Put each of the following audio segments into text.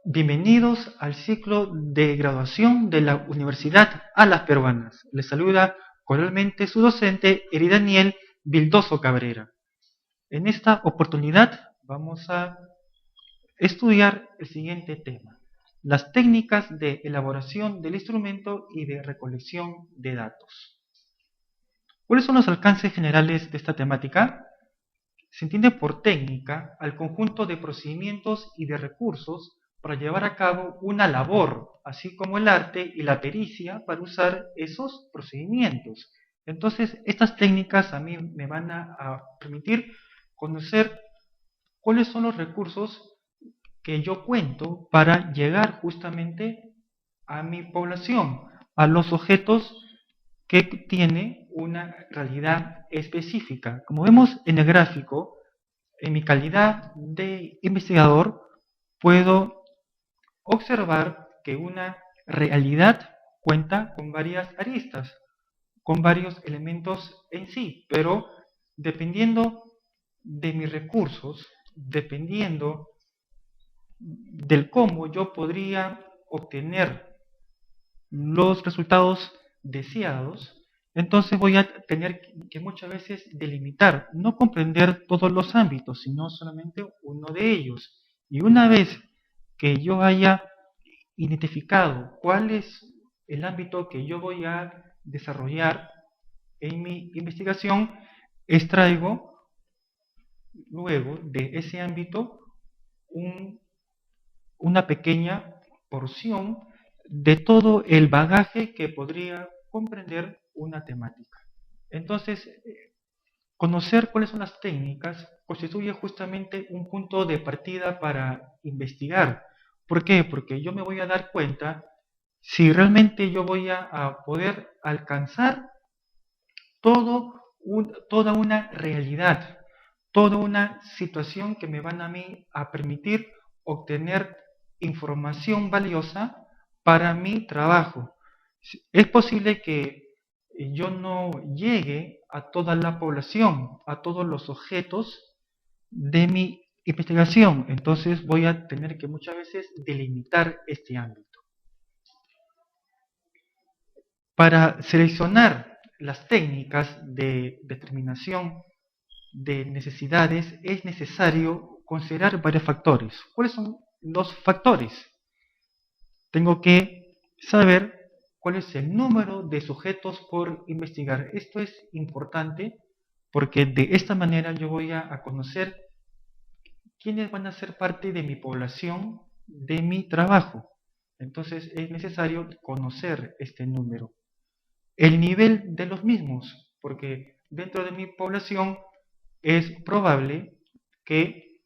Bienvenidos al ciclo de graduación de la Universidad Alas Peruanas. Les saluda cordialmente su docente Eridaniel Vildoso Cabrera. En esta oportunidad vamos a estudiar el siguiente tema: las técnicas de elaboración del instrumento y de recolección de datos. ¿Cuáles son los alcances generales de esta temática? Se entiende por técnica al conjunto de procedimientos y de recursos para llevar a cabo una labor, así como el arte y la pericia para usar esos procedimientos. Entonces, estas técnicas a mí me van a permitir conocer cuáles son los recursos que yo cuento para llegar justamente a mi población, a los objetos que tiene una realidad específica. Como vemos en el gráfico, en mi calidad de investigador puedo observar que una realidad cuenta con varias aristas, con varios elementos en sí, pero dependiendo de mis recursos, dependiendo del cómo yo podría obtener los resultados deseados, entonces voy a tener que muchas veces delimitar, no comprender todos los ámbitos, sino solamente uno de ellos. Y una vez que yo haya identificado cuál es el ámbito que yo voy a desarrollar en mi investigación, extraigo luego de ese ámbito un una pequeña porción de todo el bagaje que podría comprender una temática. Entonces, conocer cuáles son las técnicas constituye justamente un punto de partida para investigar. ¿Por qué? Porque yo me voy a dar cuenta si realmente yo voy a poder alcanzar toda una realidad, toda una situación que me van a mí a permitir obtener información valiosa para mi trabajo. Es posible que yo no llegue a toda la población, a todos los objetos de mi investigación, entonces voy a tener que muchas veces delimitar este ámbito. Para seleccionar las técnicas de determinación de necesidades es necesario considerar varios factores. ¿Cuáles son los factores? Tengo que saber cuál es el número de sujetos por investigar. Esto es importante porque de esta manera yo voy a conocer quiénes van a ser parte de mi población, de mi trabajo. Entonces es necesario conocer este número. El nivel de los mismos, porque dentro de mi población es probable que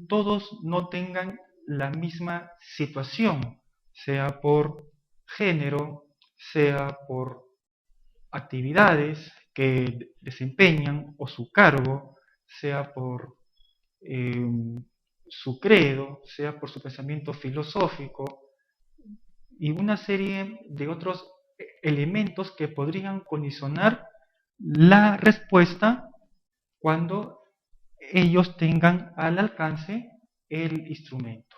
todos no tengan la misma situación, sea por género, sea por actividades que desempeñan o su cargo, sea por eh, su credo, sea por su pensamiento filosófico y una serie de otros elementos que podrían condicionar la respuesta cuando ellos tengan al alcance el instrumento.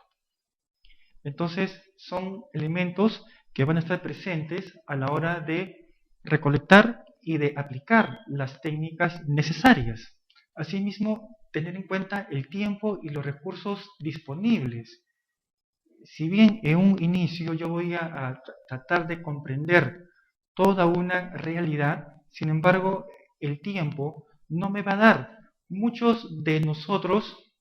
Entonces son elementos que van a estar presentes a la hora de recolectar y de aplicar las técnicas necesarias. Asimismo, tener en cuenta el tiempo y los recursos disponibles. Si bien en un inicio yo voy a tratar de comprender toda una realidad, sin embargo, el tiempo no me va a dar. Muchos de nosotros,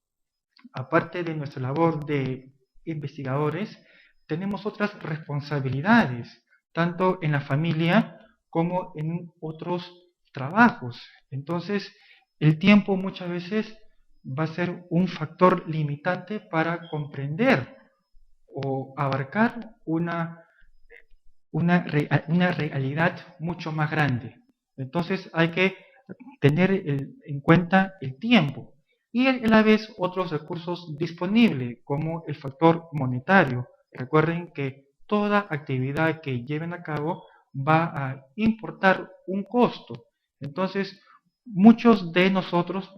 aparte de nuestra labor de investigadores, tenemos otras responsabilidades, tanto en la familia como en otros trabajos. Entonces, el tiempo muchas veces va a ser un factor limitante para comprender o abarcar una realidad mucho más grande. Entonces hay que tener en cuenta el tiempo y a la vez otros recursos disponibles como el factor monetario. Recuerden que toda actividad que lleven a cabo va a importar un costo. Entonces muchos de nosotros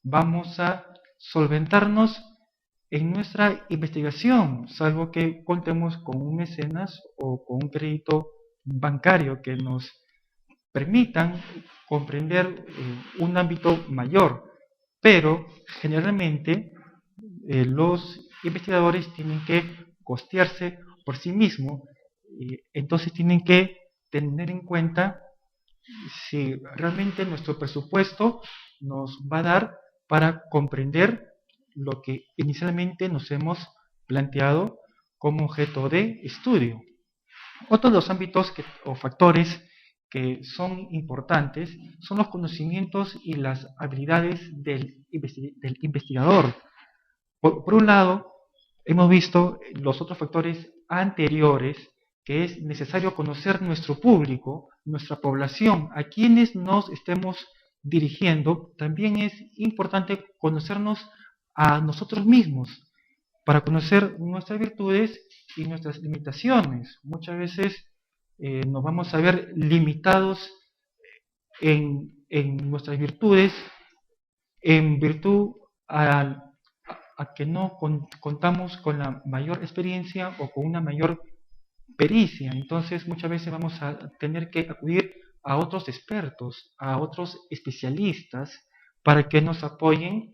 vamos a solventarnos en nuestra investigación, salvo que contemos con un mecenas o con un crédito bancario que nos permitan comprender un ámbito mayor. Pero generalmente los investigadores tienen que costearse por sí mismos, entonces tienen que tener en cuenta si realmente nuestro presupuesto nos va a dar para comprender lo que inicialmente nos hemos planteado como objeto de estudio. Otro de los ámbitos o factores que son importantes son los conocimientos y las habilidades del investigador. Por un lado, hemos visto los otros factores anteriores, que es necesario conocer nuestro público, nuestra población, a quienes nos estemos dirigiendo. También es importante conocernos a nosotros mismos, para conocer nuestras virtudes y nuestras limitaciones. Muchas veces nos vamos a ver limitados en nuestras virtudes en virtud a que no contamos con la mayor experiencia o con una mayor pericia. Entonces muchas veces vamos a tener que acudir a otros expertos, a otros especialistas, para que nos apoyen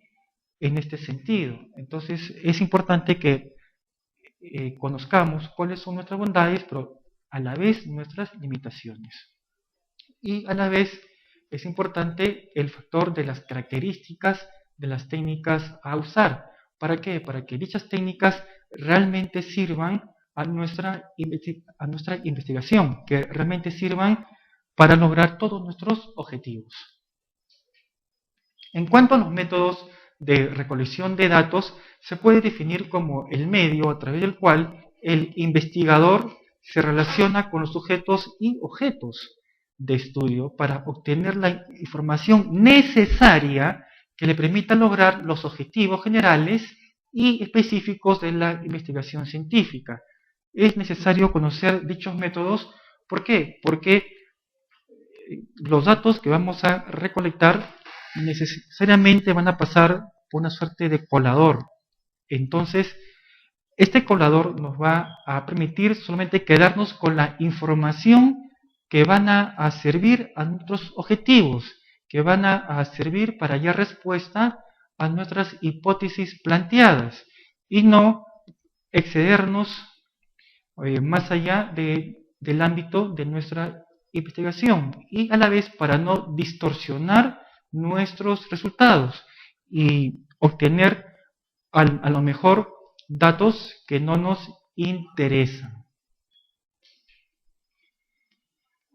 en este sentido. Entonces es importante que conozcamos cuáles son nuestras bondades, pero a la vez nuestras limitaciones. Y a la vez es importante el factor de las características de las técnicas a usar. ¿Para qué? Para que dichas técnicas realmente sirvan a nuestra investigación, que realmente sirvan para lograr todos nuestros objetivos. En cuanto a los métodos de recolección de datos, se puede definir como el medio a través del cual el investigador se relaciona con los sujetos y objetos de estudio para obtener la información necesaria que le permita lograr los objetivos generales y específicos de la investigación científica. Es necesario conocer dichos métodos. ¿Por qué? Porque los datos que vamos a recolectar necesariamente van a pasar por una suerte de colador. Entonces, este colador nos va a permitir solamente quedarnos con la información que van a servir a nuestros objetivos, que van a servir para hallar respuesta a nuestras hipótesis planteadas y no excedernos más allá del ámbito de nuestra investigación, y a la vez para no distorsionar nuestros resultados y obtener a lo mejor datos que no nos interesan.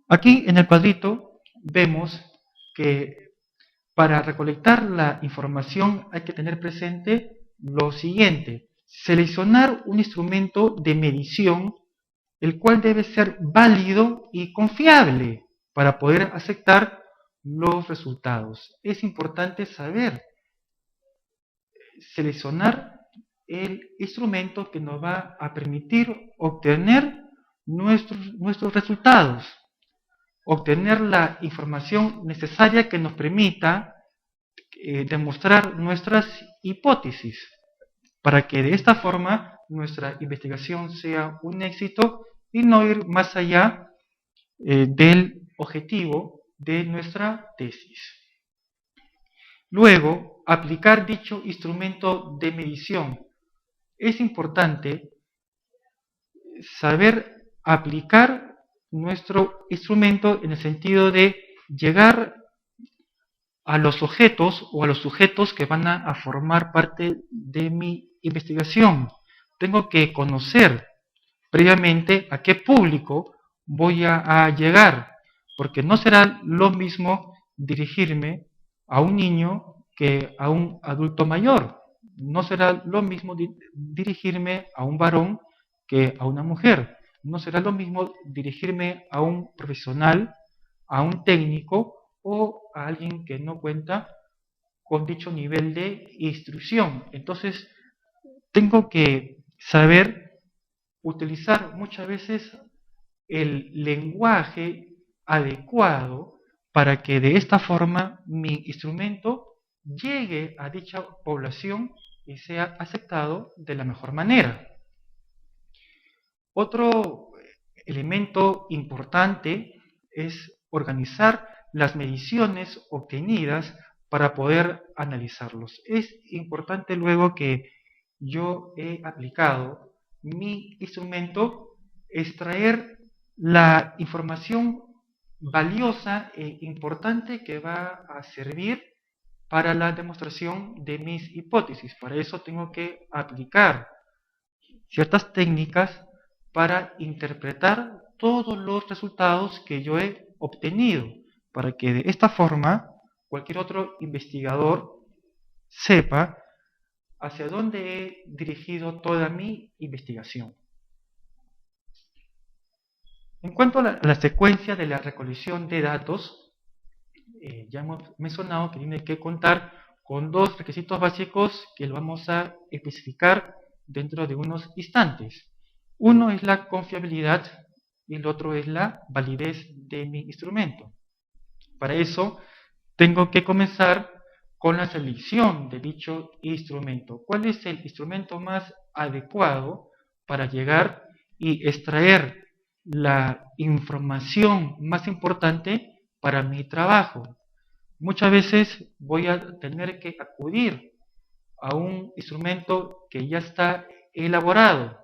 Aquí en el cuadrito vemos que para recolectar la información hay que tener presente lo siguiente: seleccionar un instrumento de medición el cual debe ser válido y confiable para poder aceptar los resultados. Es importante saber seleccionar el instrumento que nos va a permitir obtener nuestros resultados, obtener la información necesaria que nos permita demostrar nuestras hipótesis, para que de esta forma nuestra investigación sea un éxito y no ir más allá del objetivo de nuestra tesis. Luego, aplicar dicho instrumento de medición. Es importante saber aplicar nuestro instrumento en el sentido de llegar a los objetos o a los sujetos que van a formar parte de mi investigación. Tengo que conocer previamente a qué público voy a llegar, porque no será lo mismo dirigirme a un niño que a un adulto mayor. No será lo mismo dirigirme a un varón que a una mujer. No será lo mismo dirigirme a un profesional, a un técnico o a alguien que no cuenta con dicho nivel de instrucción. Entonces, tengo que saber utilizar muchas veces el lenguaje adecuado para que de esta forma mi instrumento llegue a dicha población y sea aceptado de la mejor manera. Otro elemento importante es organizar las mediciones obtenidas para poder analizarlos. Es importante luego que yo he aplicado mi instrumento, extraer la información valiosa e importante que va a servir para la demostración de mis hipótesis. Para eso tengo que aplicar ciertas técnicas para interpretar todos los resultados que yo he obtenido, para que de esta forma cualquier otro investigador sepa hacia dónde he dirigido toda mi investigación. En cuanto a la secuencia de la recolección de datos, ya hemos mencionado que tiene que contar con dos requisitos básicos que lo vamos a especificar dentro de unos instantes. Uno es la confiabilidad y el otro es la validez de mi instrumento. Para eso tengo que comenzar con la selección de dicho instrumento. ¿Cuál es el instrumento más adecuado para llegar y extraer la información más importante para mi trabajo? Muchas veces voy a tener que acudir a un instrumento que ya está elaborado,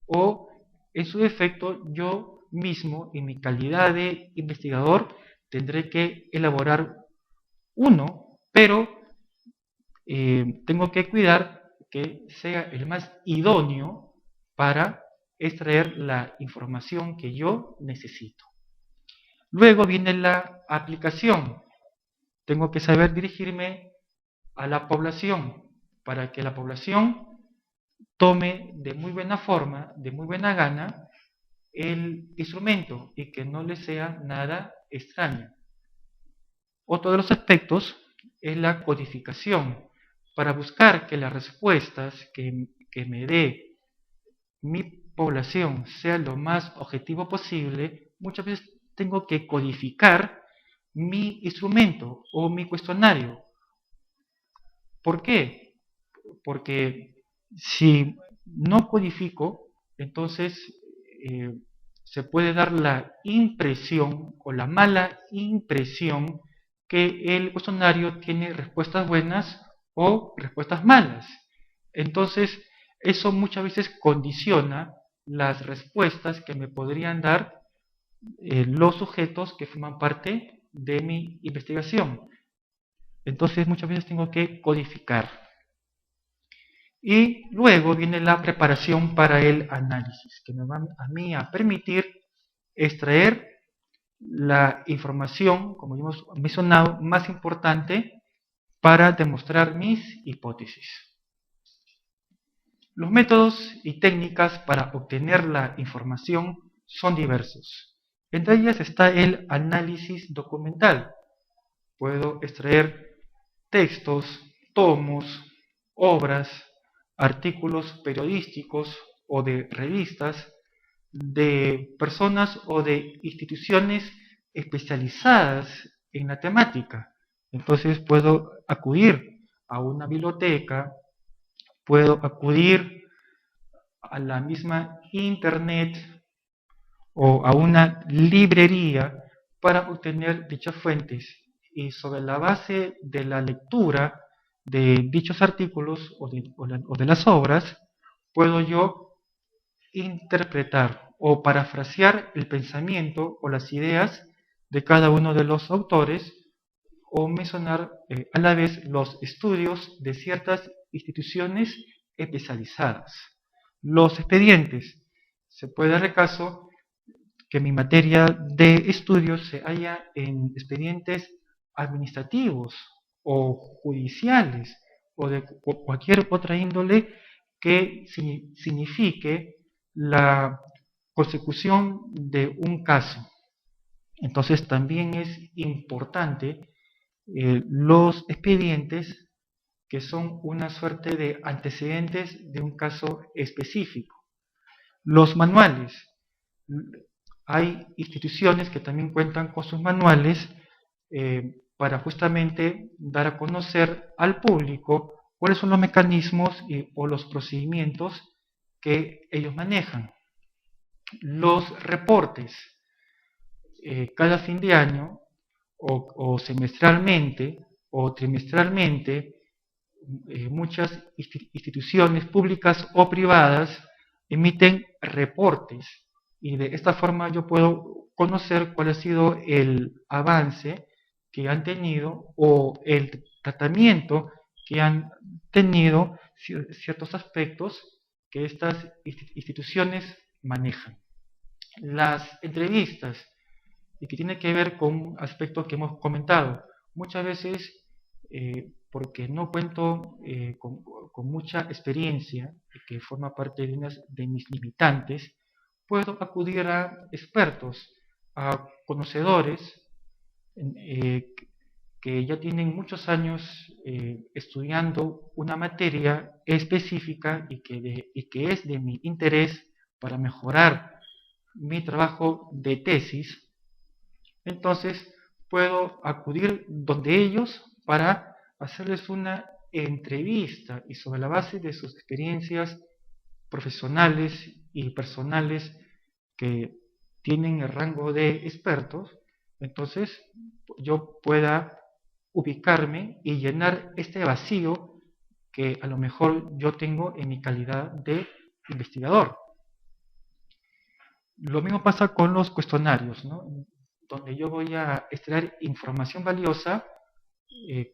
o en su defecto yo mismo, en mi calidad de investigador, tendré que elaborar uno, pero tengo que cuidar que sea el más idóneo para extraer la información que yo necesito. Luego viene la aplicación. Tengo que saber dirigirme a la población para que la población tome de muy buena forma, de muy buena gana, el instrumento y que no le sea nada extraño. Otro de los aspectos es la codificación, para buscar que las respuestas que me dé mi población sea lo más objetivo posible. Muchas veces tengo que codificar mi instrumento o mi cuestionario. ¿Por qué? Porque si no codifico, entonces se puede dar la impresión o la mala impresión que el cuestionario tiene respuestas buenas o respuestas malas. Entonces, eso muchas veces condiciona las respuestas que me podrían dar los sujetos que forman parte de mi investigación. Entonces, muchas veces tengo que codificar. Y luego viene la preparación para el análisis, que me va a mí a permitir extraer la información, como ya hemos mencionado, más importante para demostrar mis hipótesis. Los métodos y técnicas para obtener la información son diversos. Entre ellas está el análisis documental. Puedo extraer textos, tomos, obras, artículos periodísticos o de revistas, de personas o de instituciones especializadas en la temática. Entonces puedo acudir a una biblioteca, puedo acudir a la misma internet o a una librería para obtener dichas fuentes, y sobre la base de la lectura de dichos artículos o de las obras, puedo yo interpretar o parafrasear el pensamiento o las ideas de cada uno de los autores, o mencionar a la vez los estudios de ciertas instituciones especializadas. Los expedientes. Se puede dar el caso que mi materia de estudios se halla en expedientes administrativos o judiciales o de cualquier otra índole que signifique la consecución de un caso. Entonces también es importante los expedientes que son una suerte de antecedentes de un caso específico. Los manuales. Hay instituciones que también cuentan con sus manuales para justamente dar a conocer al público cuáles son los mecanismos o los procedimientos que ellos manejan. Los reportes, cada fin de año o semestralmente o trimestralmente, muchas instituciones públicas o privadas emiten reportes, y de esta forma yo puedo conocer cuál ha sido el avance que han tenido o el tratamiento que han tenido ciertos aspectos que estas instituciones manejan. Las entrevistas, y que tiene que ver con un aspecto que hemos comentado. Muchas veces, porque no cuento con mucha experiencia, que forma parte de mis limitantes, puedo acudir a expertos, a conocedores, que ya tienen muchos años estudiando una materia específica y que es de mi interés para mejorar mi trabajo de tesis. Entonces puedo acudir donde ellos para hacerles una entrevista, y sobre la base de sus experiencias profesionales y personales que tienen el rango de expertos, entonces yo pueda ubicarme y llenar este vacío que a lo mejor yo tengo en mi calidad de investigador. Lo mismo pasa con los cuestionarios, ¿no? Donde yo voy a extraer información valiosa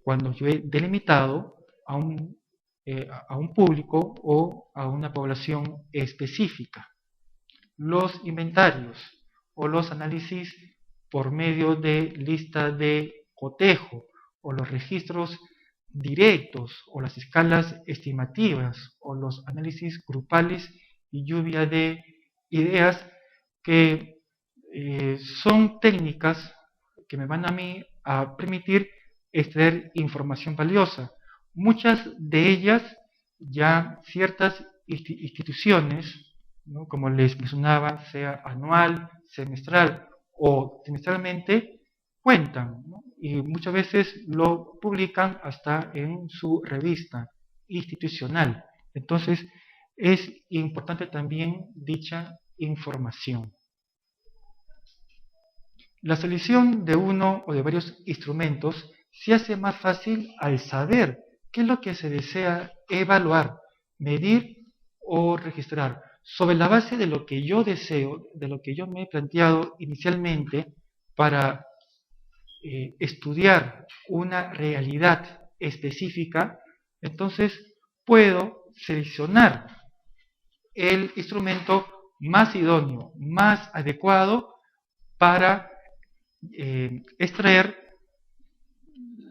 cuando yo he delimitado a un público o a una población específica. Los inventarios o los análisis por medio de lista de cotejo o los registros directos o las escalas estimativas o los análisis grupales y lluvia de ideas, que son técnicas que me van a mí a permitir extraer información valiosa. Muchas de ellas ya ciertas instituciones, ¿no?, como les mencionaba, sea anual, semestral o trimestralmente, cuentan, ¿no?, y muchas veces lo publican hasta en su revista institucional. Entonces es importante también dicha información. La selección de uno o de varios instrumentos se hace más fácil al saber qué es lo que se desea evaluar, medir o registrar, sobre la base de lo que yo deseo, de lo que yo me he planteado inicialmente para estudiar una realidad específica. Entonces puedo seleccionar el instrumento más idóneo, más adecuado para extraer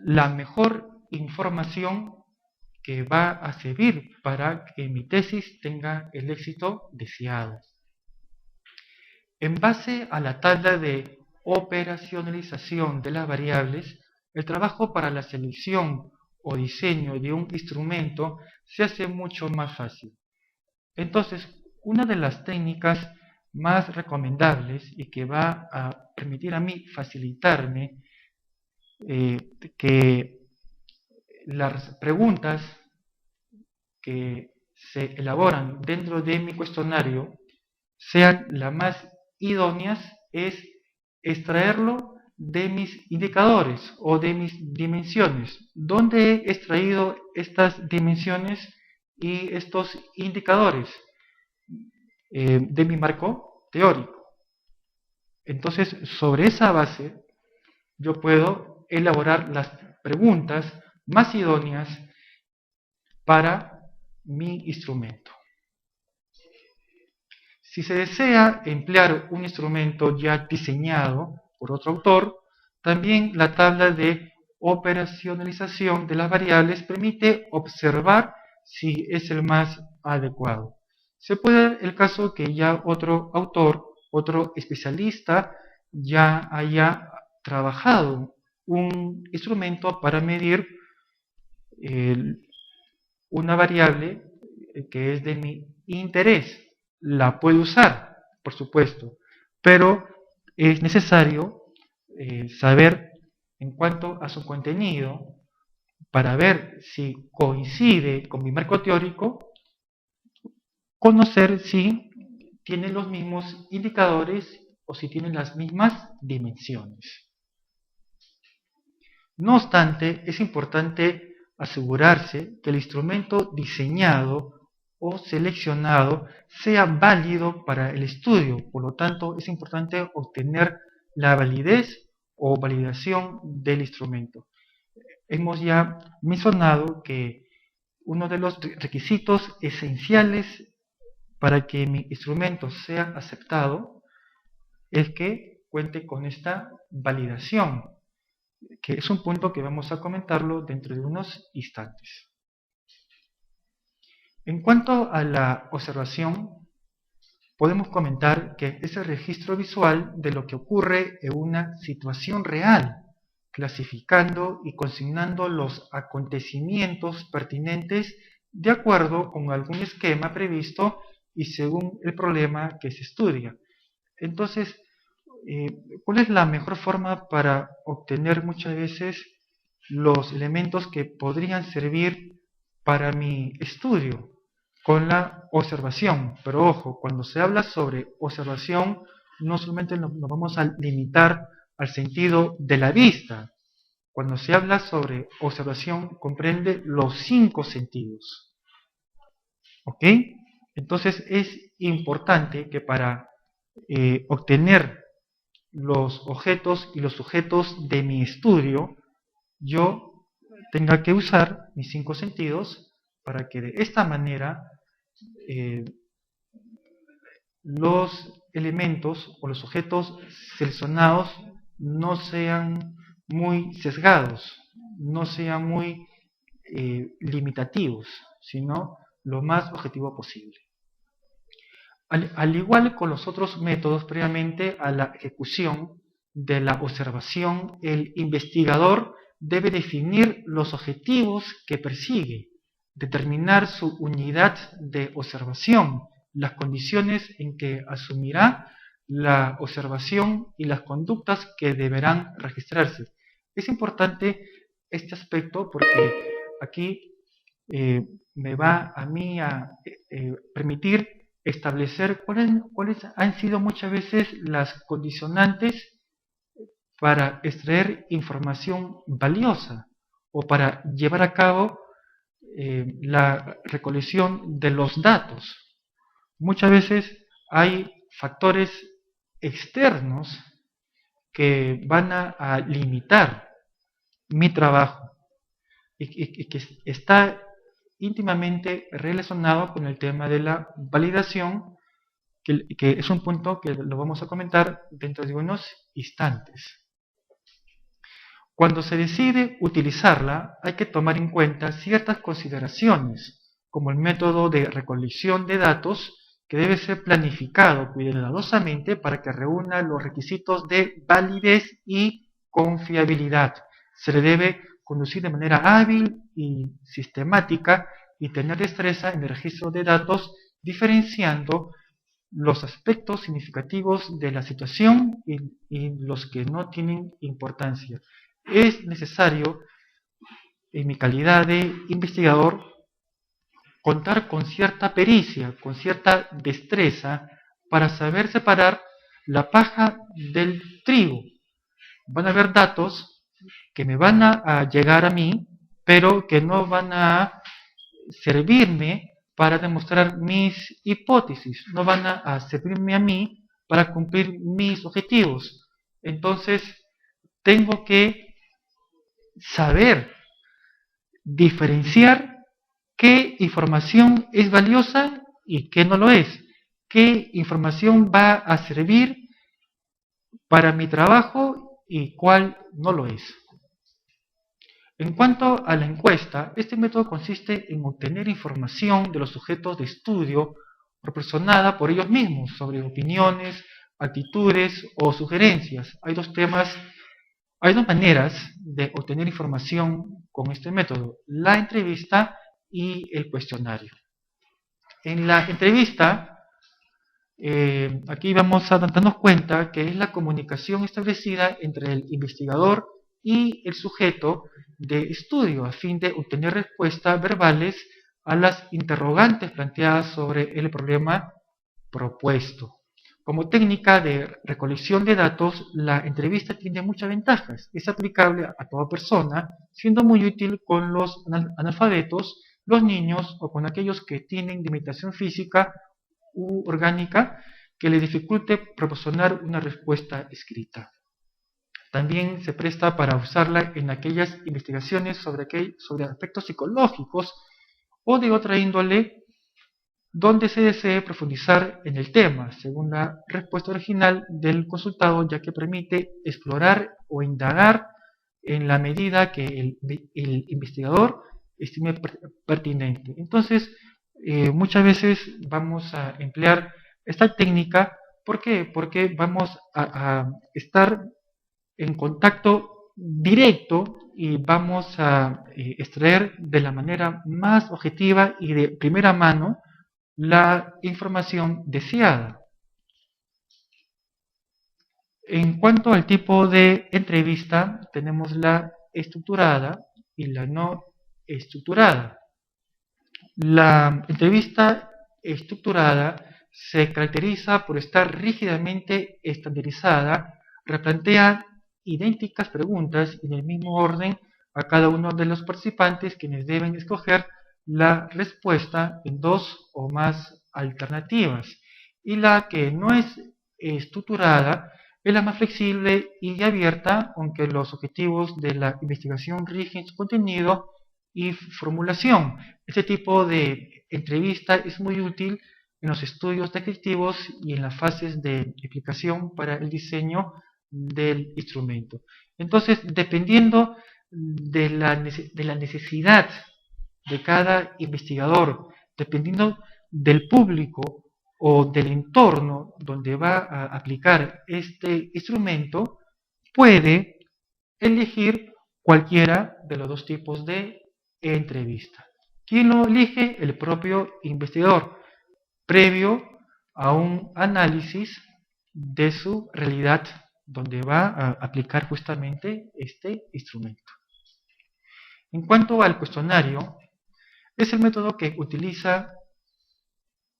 la mejor información que va a servir para que mi tesis tenga el éxito deseado. En base a la tabla de operacionalización de las variables, el trabajo para la selección o diseño de un instrumento se hace mucho más fácil. Entonces, una de las técnicas más recomendables y que va a permitir a mí facilitarme que las preguntas que se elaboran dentro de mi cuestionario sean las más idóneas, es extraerlo de mis indicadores o de mis dimensiones. ¿Dónde he extraído estas dimensiones y estos indicadores? De mi marco teórico. Entonces, sobre esa base, yo puedo elaborar las preguntas más idóneas para mi instrumento. Si se desea emplear un instrumento ya diseñado por otro autor, también la tabla de operacionalización de las variables permite observar si es el más adecuado. Se puede dar el caso que ya otro autor, otro especialista, ya haya trabajado un instrumento para medir una variable que es de mi interés. La puede usar, por supuesto, pero es necesario saber en cuanto a su contenido para ver si coincide con mi marco teórico, conocer si tiene los mismos indicadores o si tienen las mismas dimensiones. No obstante, es importante asegurarse que el instrumento diseñado o seleccionado sea válido para el estudio. Por lo tanto, es importante obtener la validez o validación del instrumento. Hemos ya mencionado que uno de los requisitos esenciales para que mi instrumento sea aceptado es que cuente con esta validación, que es un punto que vamos a comentarlo dentro de unos instantes. En cuanto a la observación, podemos comentar que es el registro visual de lo que ocurre en una situación real, clasificando y consignando los acontecimientos pertinentes de acuerdo con algún esquema previsto y según el problema que se estudia. Entonces, ¿cuál es la mejor forma para obtener muchas veces los elementos que podrían servir para mi estudio? Con la observación. Pero ojo, cuando se habla sobre observación, no solamente nos vamos a limitar al sentido de la vista. Cuando se habla sobre observación, comprende los 5 sentidos. ¿Ok? Entonces es importante que para obtener los objetos y los sujetos de mi estudio, yo tenga que usar mis 5 sentidos para que de esta manera los elementos o los objetos seleccionados no sean muy sesgados, no sean muy limitativos, sino lo más objetivo posible. Al igual con los otros métodos previamente a la ejecución de la observación, el investigador debe definir los objetivos que persigue, determinar su unidad de observación, las condiciones en que asumirá la observación y las conductas que deberán registrarse. Es importante este aspecto porque aquí me va a mí a permitir establecer cuáles han sido muchas veces las condicionantes para extraer información valiosa o para llevar a cabo la recolección de los datos. Muchas veces hay factores externos que van a limitar mi trabajo y que está íntimamente relacionado con el tema de la validación, que es un punto que lo vamos a comentar dentro de unos instantes. Cuando se decide utilizarla, hay que tomar en cuenta ciertas consideraciones, como el método de recolección de datos, que debe ser planificado cuidadosamente para que reúna los requisitos de validez y confiabilidad. Se le debe conducir de manera hábil y sistemática y tener destreza en el registro de datos, diferenciando los aspectos significativos de la situación y los que no tienen importancia. Es necesario, en mi calidad de investigador, contar con cierta pericia, con cierta destreza, para saber separar la paja del trigo. Van a haber datos que me van a llegar a mí, pero que no van a servirme para demostrar mis hipótesis, no van a servirme a mí para cumplir mis objetivos. Entonces, tengo que saber diferenciar qué información es valiosa y qué no lo es, qué información va a servir para mi trabajo y cuál no lo es. En cuanto a la encuesta, este método consiste en obtener información de los sujetos de estudio proporcionada por ellos mismos sobre opiniones, actitudes o sugerencias. Hay dos maneras de obtener información con este método: la entrevista y el cuestionario. En la entrevista, aquí vamos a darnos cuenta que es la comunicación establecida entre el investigador y el sujeto de estudio, a fin de obtener respuestas verbales a las interrogantes planteadas sobre el problema propuesto. Como técnica de recolección de datos, la entrevista tiene muchas ventajas. Es aplicable a toda persona, siendo muy útil con los analfabetos, los niños o con aquellos que tienen limitación física u orgánica que les dificulte proporcionar una respuesta escrita. También se presta para usarla en aquellas investigaciones sobre aspectos psicológicos o de otra índole donde se desee profundizar en el tema, según la respuesta original del consultado, ya que permite explorar o indagar en la medida que el investigador estime pertinente. Entonces, muchas veces vamos a emplear esta técnica. ¿Por qué? Porque vamos a estar en contacto directo y vamos a extraer de la manera más objetiva y de primera mano la información deseada. En cuanto al tipo de entrevista, tenemos la estructurada y la no estructurada. La entrevista estructurada se caracteriza por estar rígidamente estandarizada, replantea idénticas preguntas en el mismo orden a cada uno de los participantes, quienes deben escoger la respuesta en dos o más alternativas. Y la que no es estructurada es la más flexible y abierta, aunque los objetivos de la investigación rigen su contenido y formulación. Este tipo de entrevista es muy útil en los estudios descriptivos y en las fases de explicación para el diseño del instrumento. Entonces, dependiendo de la necesidad de cada investigador, dependiendo del público o del entorno donde va a aplicar este instrumento, puede elegir cualquiera de los dos tipos de entrevista. ¿Quién lo elige? El propio investigador, previo a un análisis de su realidad donde va a aplicar justamente este instrumento. En cuanto al cuestionario, es el método que utiliza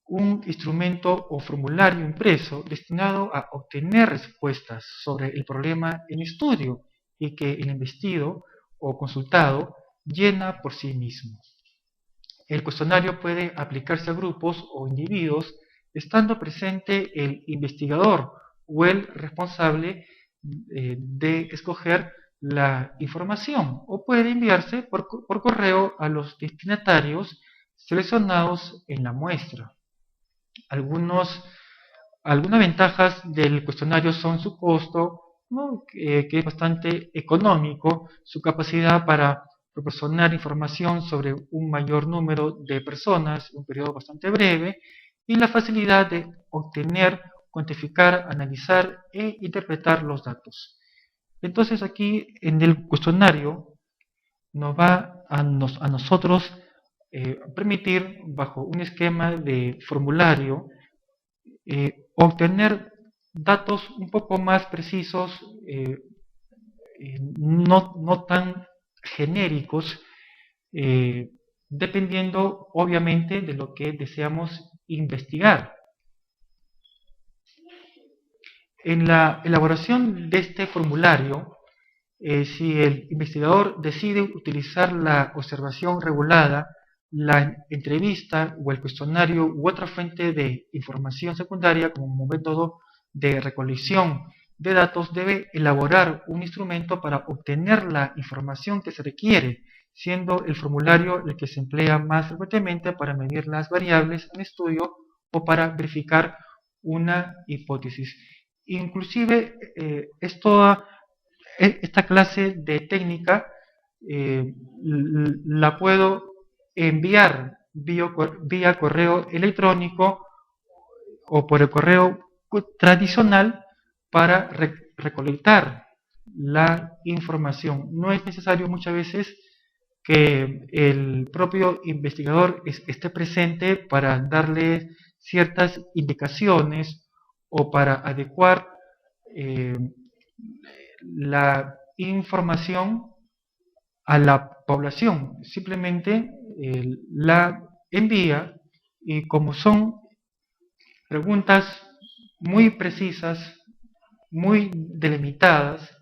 un instrumento o formulario impreso destinado a obtener respuestas sobre el problema en estudio y que el investido o consultado llena por sí mismo. El cuestionario puede aplicarse a grupos o individuos estando presente el investigador o el responsable de escoger la información, o puede enviarse por correo a los destinatarios seleccionados en la muestra. Algunas ventajas del cuestionario son su costo, ¿no? Que es bastante económico, su capacidad para proporcionar información sobre un mayor número de personas en un periodo bastante breve, y la facilidad de obtener, cuantificar, analizar e interpretar los datos. Entonces aquí en el cuestionario nos va a nosotros permitir, bajo un esquema de formulario, obtener datos un poco más precisos, no tan genéricos, dependiendo obviamente de lo que deseamos investigar. En la elaboración de este formulario, si el investigador decide utilizar la observación regulada, la entrevista o el cuestionario u otra fuente de información secundaria como método de recolección de datos, debe elaborar un instrumento para obtener la información que se requiere, siendo el formulario el que se emplea más frecuentemente para medir las variables en estudio o para verificar una hipótesis. Inclusive esta clase de técnica la puedo enviar vía correo electrónico o por el correo tradicional para recolectar la información. No es necesario muchas veces que el propio investigador esté presente para darle ciertas indicaciones o para adecuar la información a la población, simplemente la envía, y como son preguntas muy precisas, muy delimitadas,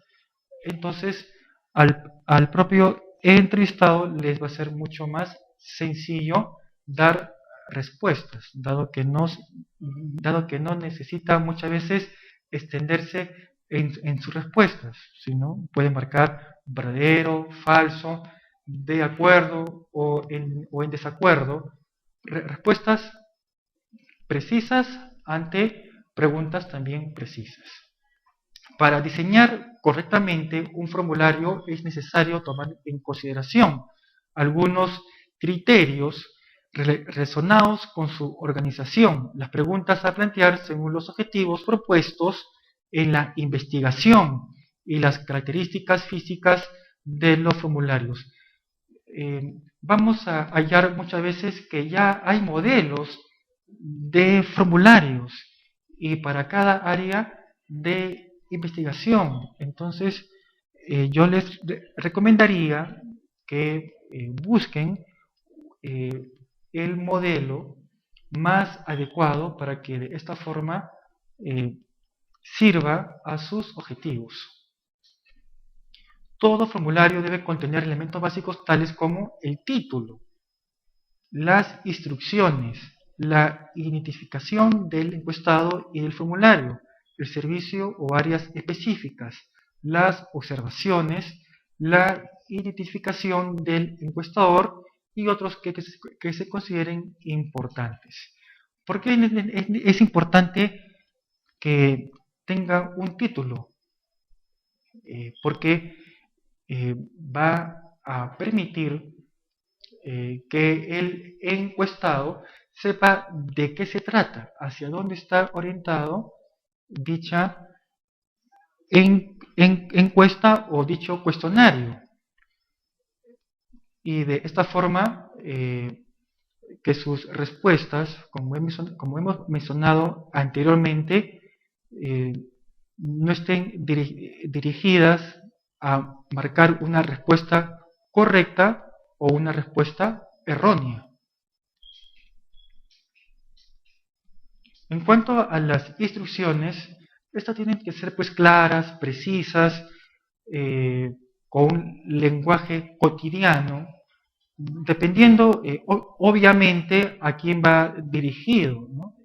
entonces al propio entrevistado les va a ser mucho más sencillo dar respuestas, dado que no necesita muchas veces extenderse en sus respuestas, sino puede marcar verdadero, falso, de acuerdo o en desacuerdo, respuestas precisas ante preguntas también precisas. Para diseñar correctamente un formulario es necesario tomar en consideración algunos criterios relacionados con su organización. Las preguntas a plantear según los objetivos propuestos en la investigación y las características físicas de los formularios. Vamos a hallar muchas veces que ya hay modelos de formularios y para cada área de investigación. Entonces, yo les recomendaría que busquen el modelo más adecuado para que de esta forma sirva a sus objetivos. Todo formulario debe contener elementos básicos tales como el título, las instrucciones, la identificación del encuestado y del formulario, el servicio o áreas específicas, las observaciones, la identificación del encuestador y otros que se consideren importantes. ¿Por qué es importante que tenga un título? Porque va a permitir que el encuestado sepa de qué se trata, hacia dónde está orientado dicha encuesta o dicho cuestionario. Y de esta forma, que sus respuestas, como hemos mencionado anteriormente, no estén dirigidas a marcar una respuesta correcta o una respuesta errónea. En cuanto a las instrucciones, estas tienen que ser pues claras, precisas, con un lenguaje cotidiano, dependiendo obviamente a quién va dirigido, ¿no?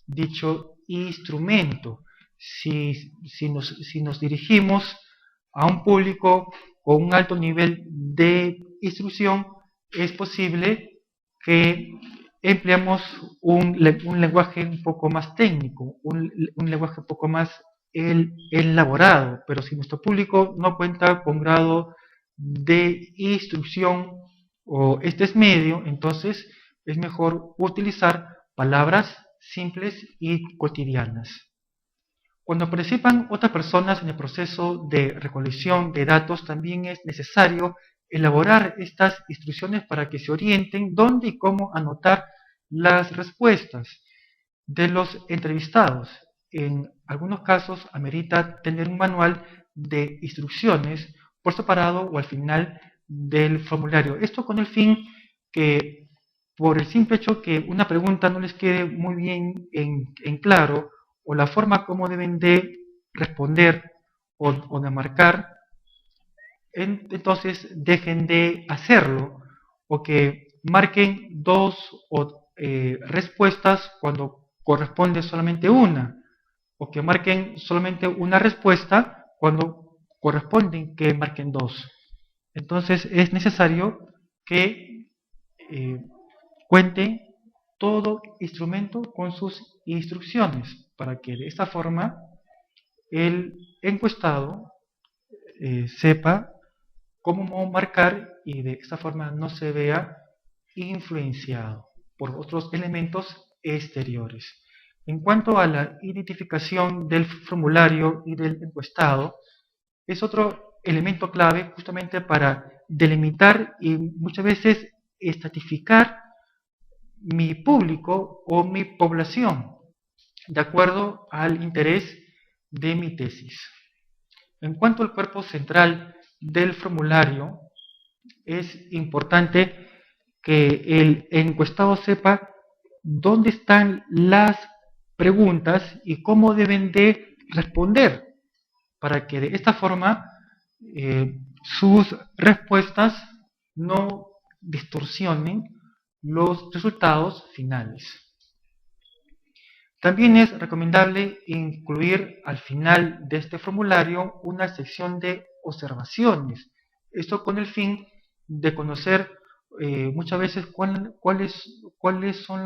Dicho instrumento. Si nos dirigimos a un público con un alto nivel de instrucción, es posible que empleemos un lenguaje un poco más técnico, un lenguaje un poco más elaborado, pero si nuestro público no cuenta con grado de instrucción o este es medio, entonces es mejor utilizar palabras simples y cotidianas. Cuando participan otras personas en el proceso de recolección de datos, también es necesario elaborar estas instrucciones para que se orienten dónde y cómo anotar las respuestas de los entrevistados. En algunos casos amerita tener un manual de instrucciones por separado o al final del formulario. Esto con el fin que, por el simple hecho que una pregunta no les quede muy bien en claro, o la forma como deben de responder o de marcar, entonces dejen de hacerlo, o que marquen dos respuestas cuando corresponde solamente una, o que marquen solamente una respuesta cuando corresponden que marquen dos. Entonces es necesario que cuente todo instrumento con sus instrucciones para que de esta forma el encuestado sepa cómo marcar y de esta forma no se vea influenciado por otros elementos exteriores. En cuanto a la identificación del formulario y del encuestado, es otro elemento clave justamente para delimitar y muchas veces estratificar mi público o mi población de acuerdo al interés de mi tesis. En cuanto al cuerpo central del formulario, es importante que el encuestado sepa dónde están las preguntas y cómo deben de responder, para que de esta forma sus respuestas no distorsionen los resultados finales. También es recomendable incluir al final de este formulario una sección de observaciones, esto con el fin de conocer muchas veces cuáles son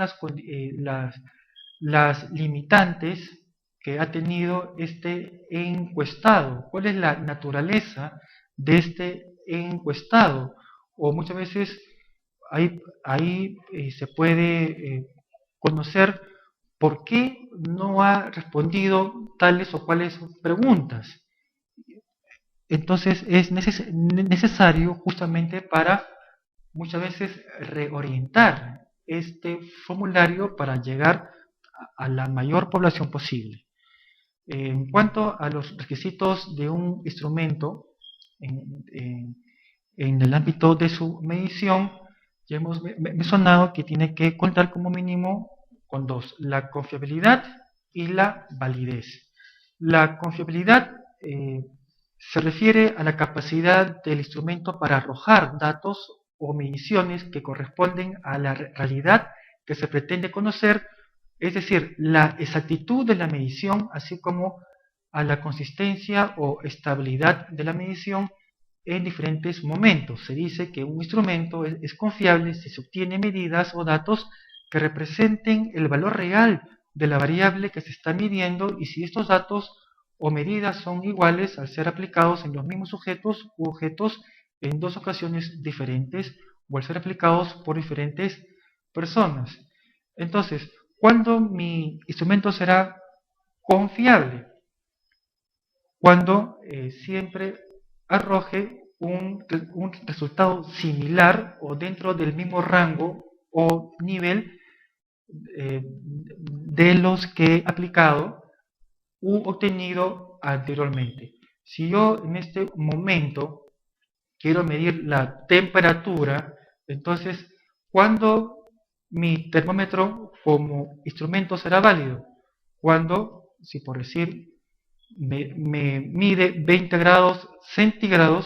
las limitantes que ha tenido este encuestado, cuál es la naturaleza de este encuestado, o muchas veces ahí se puede conocer por qué no ha respondido tales o cuales preguntas. Entonces es necesario justamente para muchas veces reorientar este formulario para llegar a la mayor población posible. En cuanto a los requisitos de un instrumento en el ámbito de su medición, ya hemos mencionado que tiene que contar como mínimo con dos: la confiabilidad y la validez. La confiabilidad se refiere a la capacidad del instrumento para arrojar datos o mediciones que corresponden a la realidad que se pretende conocer, es decir, la exactitud de la medición, así como a la consistencia o estabilidad de la medición en diferentes momentos. Se dice que un instrumento es confiable si se obtiene medidas o datos que representen el valor real de la variable que se está midiendo, y si estos datos o medidas son iguales al ser aplicados en los mismos sujetos u objetos en dos ocasiones diferentes, o al ser aplicados por diferentes personas. Entonces, ¿cuándo mi instrumento será confiable? Cuando siempre arroje un resultado similar o dentro del mismo rango o nivel de los que he aplicado u obtenido anteriormente. Si yo en este momento quiero medir la temperatura, entonces, ¿cuándo mi termómetro como instrumento será válido? Cuando, si por decir, me mide 20 grados centígrados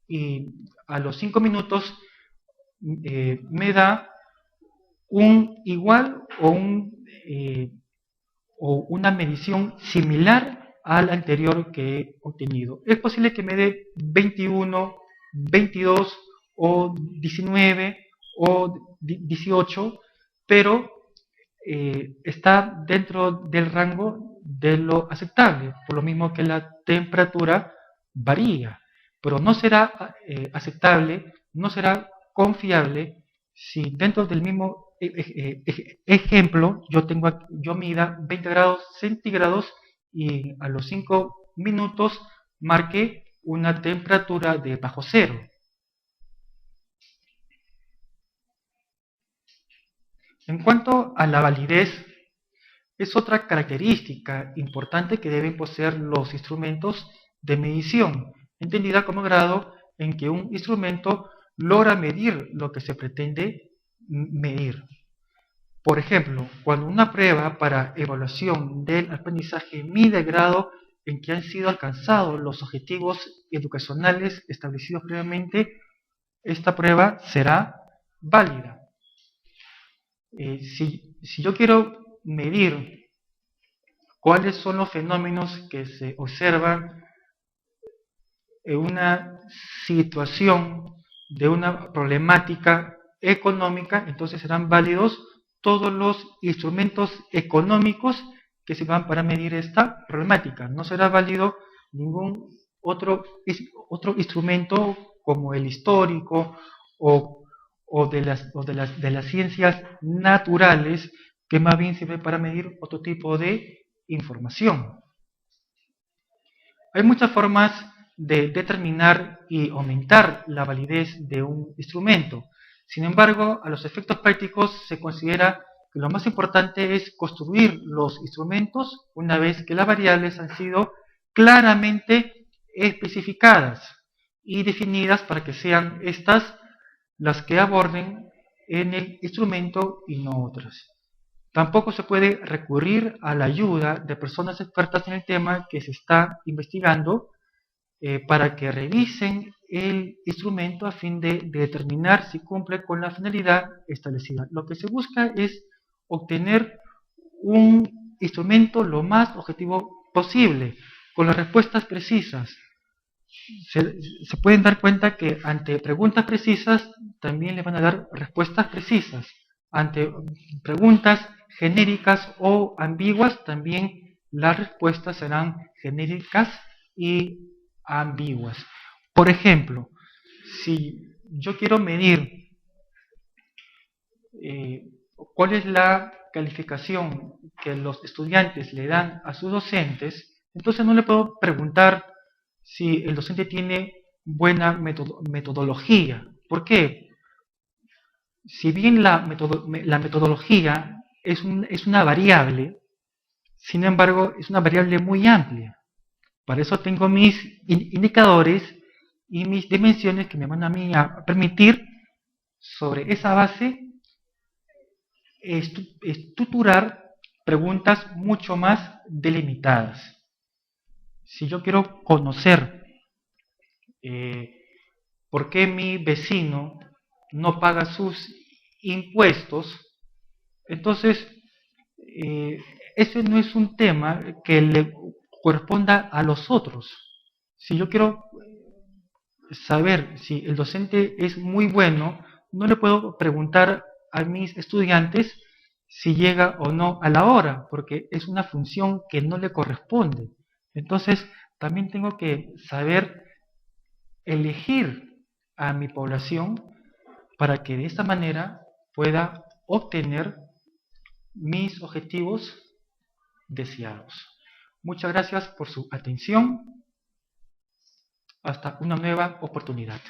y a los 5 minutos me da un igual o una medición similar al anterior que he obtenido. Es posible que me dé 21, 22 o 19 o 18, pero está dentro del rango de lo aceptable, por lo mismo que la temperatura varía, pero no será aceptable, no será confiable si dentro del mismo ejemplo yo mida 20 grados centígrados y a los 5 minutos marque una temperatura de bajo cero. En cuanto a la validez, es otra característica importante que deben poseer los instrumentos de medición, entendida como grado en que un instrumento logra medir lo que se pretende medir. Por ejemplo, cuando una prueba para evaluación del aprendizaje mide el grado en que han sido alcanzados los objetivos educacionales establecidos previamente, esta prueba será válida. Si yo quiero medir cuáles son los fenómenos que se observan en una situación de una problemática económica, entonces serán válidos todos los instrumentos económicos que se van para medir esta problemática. No será válido ningún otro instrumento como el histórico o de las ciencias naturales, que más bien sirve para medir otro tipo de información. Hay muchas formas de determinar y aumentar la validez de un instrumento. Sin embargo, a los efectos prácticos se considera que lo más importante es construir los instrumentos una vez que las variables han sido claramente especificadas y definidas para que sean estas las que aborden en el instrumento y no otras. Tampoco se puede recurrir a la ayuda de personas expertas en el tema que se está investigando para que revisen el instrumento a fin de determinar si cumple con la finalidad establecida. Lo que se busca es obtener un instrumento lo más objetivo posible, con las respuestas precisas. Se pueden dar cuenta que ante preguntas precisas también le van a dar respuestas precisas. Ante preguntas genéricas o ambiguas también las respuestas serán genéricas y ambiguas. Por ejemplo, si yo quiero medir cuál es la calificación que los estudiantes le dan a sus docentes, entonces no le puedo preguntar si el docente tiene buena metodología. ¿Por qué? Si bien la metodología es una variable, sin embargo es una variable muy amplia. Para eso tengo mis indicadores y mis dimensiones que me van a mí a permitir, sobre esa base, estructurar preguntas mucho más delimitadas. Si yo quiero conocer por qué mi vecino no paga sus impuestos, entonces ese no es un tema que le corresponda a los otros. Si yo quiero saber si el docente es muy bueno, no le puedo preguntar a mis estudiantes si llega o no a la hora, porque es una función que no le corresponde. Entonces, también tengo que saber elegir a mi población para que de esta manera pueda obtener mis objetivos deseados. Muchas gracias por su atención. Hasta una nueva oportunidad.